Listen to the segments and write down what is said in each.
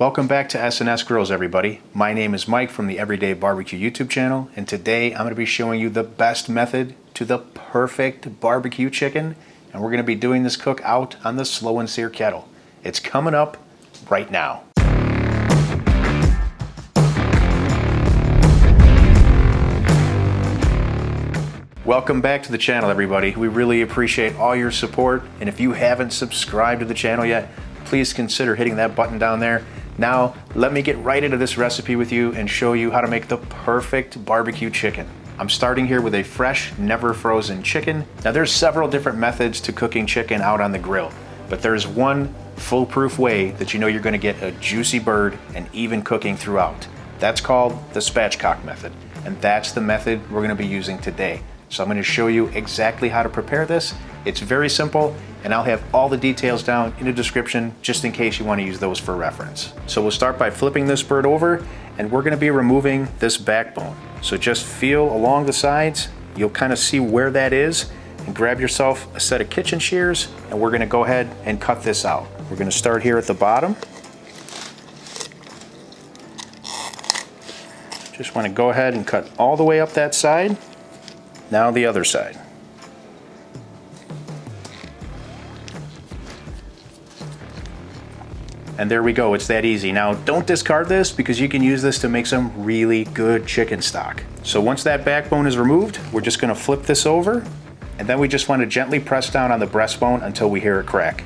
Welcome back to S&S Grills, everybody. My name is Mike from the Everyday Barbecue YouTube channel, and today I'm going to be showing you the best method to the perfect barbecue chicken, and we're going to be doing this cook out on the Slow N Sear kettle. It's coming up right now. Welcome back to the channel, everybody. We really appreciate all your support, and if you haven't subscribed to the channel yet, please consider hitting that button down there. Now, let me get right into this recipe with you and show you how to make the perfect barbecue chicken. I'm starting here with a fresh, never frozen chicken. Now, there's several different methods to cooking chicken out on the grill, but there's one foolproof way that you know you're going to get a juicy bird and even cooking throughout. That's called the Spatchcock method, and that's the method we're going to be using today. So I'm going to show you exactly how to prepare this. It's very simple, and I'll have all the details down in the description just in case you want to use those for reference. So we'll start by flipping this bird over, and we're going to be removing this backbone. So just feel along the sides. You'll kind of see where that is, and grab yourself a set of kitchen shears, and we're going to go ahead and cut this out. We're going to start here at the bottom. Just want to go ahead and cut all the way up that side. Now the other side. And there we go, it's that easy. Now don't discard this because you can use this to make some really good chicken stock. So once that backbone is removed, we're just gonna flip this over, and then we just want to gently press down on the breastbone until we hear it crack.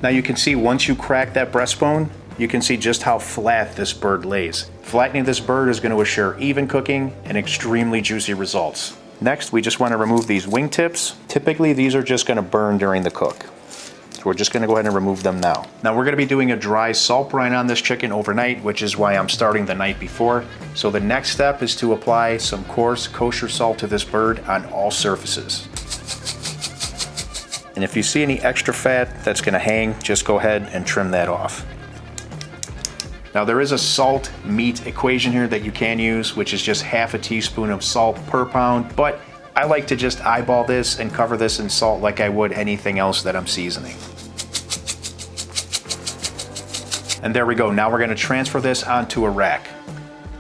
Now you can see once you crack that breastbone, you can see just how flat this bird lays. Flattening this bird is going to assure even cooking and extremely juicy results. Next, we just want to remove these wing tips. Typically, these are just going to burn during the cook. So we're just going to go ahead and remove them now. Now we're going to be doing a dry salt brine on this chicken overnight, which is why I'm starting the night before. So the next step is to apply some coarse kosher salt to this bird on all surfaces. And if you see any extra fat that's going to hang, just go ahead and trim that off. Now there is a salt meat equation here that you can use, which is just half a teaspoon of salt per pound, but I like to just eyeball this and cover this in salt like I would anything else that I'm seasoning. And there we go. Now we're going to transfer this onto a rack.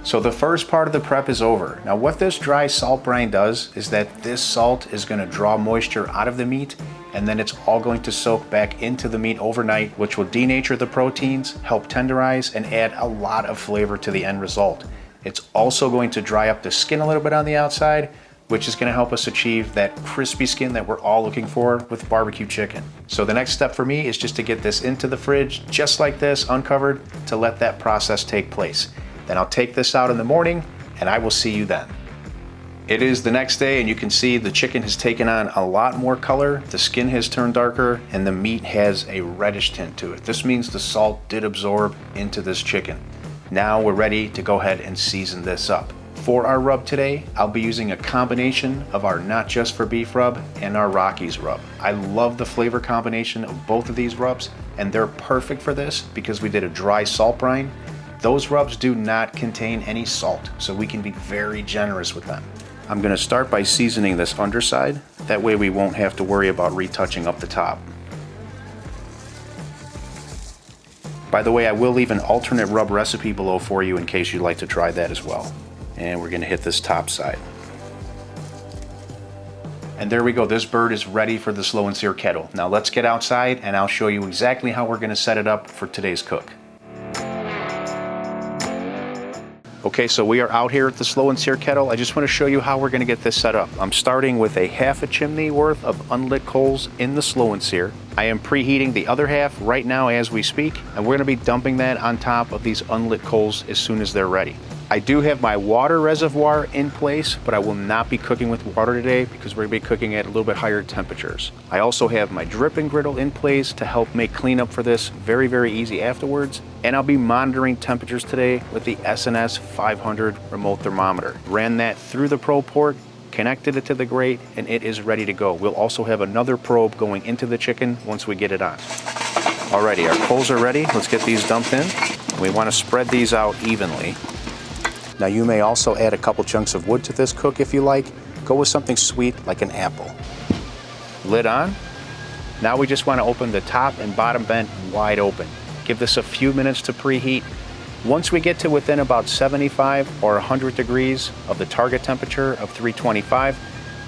So the first part of the prep is over. Now what this dry salt brine does is that this salt is going to draw moisture out of the meat, and then it's all going to soak back into the meat overnight, which will denature the proteins, help tenderize, and add a lot of flavor to the end result. It's also going to dry up the skin a little bit on the outside, which is going to help us achieve that crispy skin that we're all looking for with barbecue chicken. So the next step for me is just to get this into the fridge, just like this, uncovered, to let that process take place. Then I'll take this out in the morning, and I will see you then. It is the next day, and you can see the chicken has taken on a lot more color, the skin has turned darker, and the meat has a reddish tint to it. This means the salt did absorb into this chicken. Now we're ready to go ahead and season this up. For our rub today, I'll be using a combination of our Not Just for Beef rub and our Rockies rub. I love the flavor combination of both of these rubs, and they're perfect for this because we did a dry salt brine. Those rubs do not contain any salt, so we can be very generous with them. I'm going to start by seasoning this underside. That way we won't have to worry about retouching up the top. By the way, I will leave an alternate rub recipe below for you in case you'd like to try that as well. And we're going to hit this top side. And there we go. This bird is ready for the Slow N Sear kettle. Now let's get outside and I'll show you exactly how we're going to set it up for today's cook. Okay, so we are out here at the Slow N Sear kettle. I just want to show you how we're going to get this set up. I'm starting with a half a chimney worth of unlit coals in the Slow N Sear. I am preheating the other half right now as we speak, and we're going to be dumping that on top of these unlit coals as soon as they're ready. I do have my water reservoir in place, but I will not be cooking with water today because we're going to be cooking at a little bit higher temperatures. I also have my dripping griddle in place to help make cleanup for this very, very easy afterwards. And I'll be monitoring temperatures today with the S&S 500 remote thermometer. Ran that through the probe port, connected it to the grate, and it is ready to go. We'll also have another probe going into the chicken once we get it on. Alrighty, our coals are ready. Let's get these dumped in. We want to spread these out evenly. Now you may also add a couple chunks of wood to this cook if you like. Go with something sweet like an apple. Lid on. Now we just want to open the top and bottom vent wide open. Give this a few minutes to preheat. Once we get to within about 75 or 100 degrees of the target temperature of 325,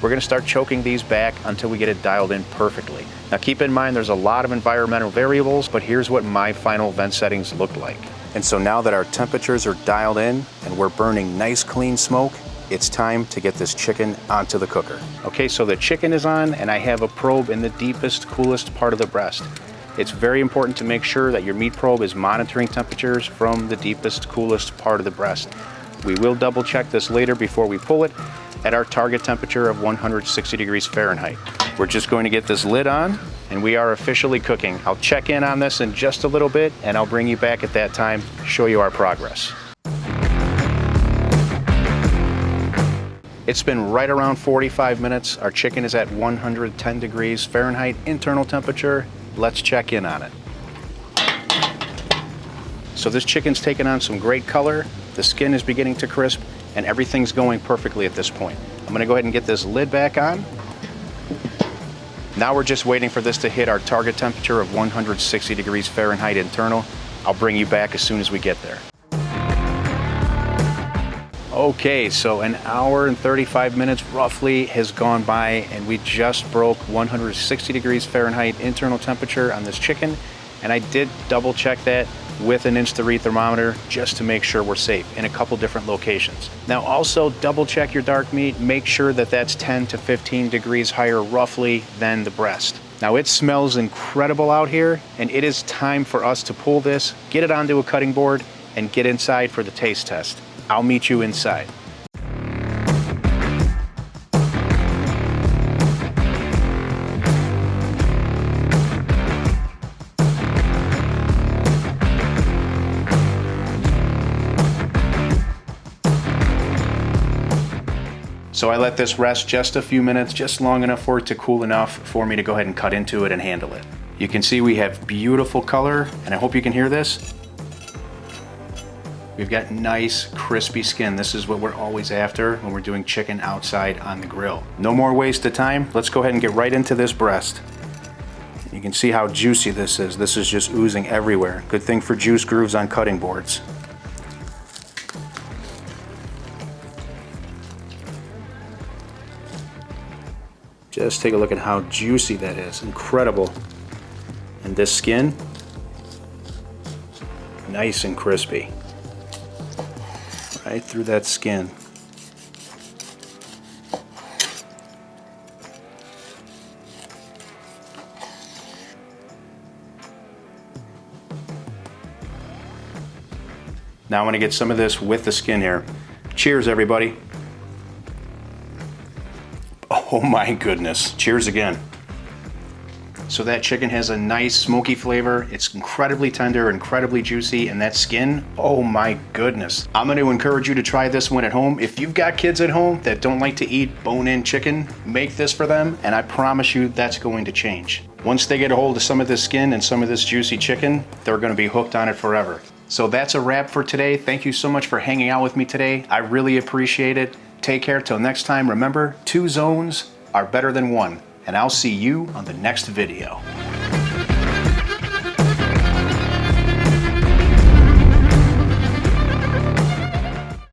we're going to start choking these back until we get it dialed in perfectly. Now keep in mind there's a lot of environmental variables, but here's what my final vent settings look like. And so now that our temperatures are dialed in and we're burning nice clean smoke, it's time to get this chicken onto the cooker. Okay, so the chicken is on and I have a probe in the deepest, coolest part of the breast. It's very important to make sure that your meat probe is monitoring temperatures from the deepest, coolest part of the breast. We will double check this later before we pull it at our target temperature of 160 degrees Fahrenheit. We're just going to get this lid on and we are officially cooking. I'll check in on this in just a little bit and I'll bring you back at that time, show you our progress. It's been right around 45 minutes. Our chicken is at 110 degrees Fahrenheit internal temperature. Let's check in on it. So this chicken's taken on some great color. The skin is beginning to crisp and everything's going perfectly at this point. I'm gonna go ahead and get this lid back on. Now we're just waiting for this to hit our target temperature of 160 degrees Fahrenheit internal. I'll bring you back as soon as we get there. Okay, so an hour and 35 minutes roughly has gone by and we just broke 160 degrees Fahrenheit internal temperature on this chicken. And I did double check that with an inch 3 thermometer just to make sure we're safe in a couple different locations. Now also double check your dark meat, make sure that that's 10 to 15 degrees higher roughly than the breast. Now it smells incredible out here and it is time for us to pull this, get it onto a cutting board and get inside for the taste test. I'll meet you inside. So I let this rest just a few minutes, just long enough for it to cool enough for me to go ahead and cut into it and handle it. You can see we have beautiful color, and I hope you can hear this. We've got nice, crispy skin. This is what we're always after when we're doing chicken outside on the grill. No more waste of time. Let's go ahead and get right into this breast. You can see how juicy this is. This is just oozing everywhere. Good thing for juice grooves on cutting boards. Just take a look at how juicy that is. Incredible. And this skin, nice and crispy. Right through that skin. Now I'm going to get some of this with the skin here. Cheers, everybody. Oh my goodness. Cheers again. So that chicken has a nice smoky flavor. It's incredibly tender, incredibly juicy, and that skin, oh my goodness. I'm going to encourage you to try this one at home. If you've got kids at home that don't like to eat bone-in chicken, make this for them, and I promise you that's going to change. Once they get a hold of some of this skin and some of this juicy chicken, they're going to be hooked on it forever. So that's a wrap for today. Thank you so much for hanging out with me today. I really appreciate it. Take care till next time. Remember, 2 zones are better than 1. And I'll see you on the next video.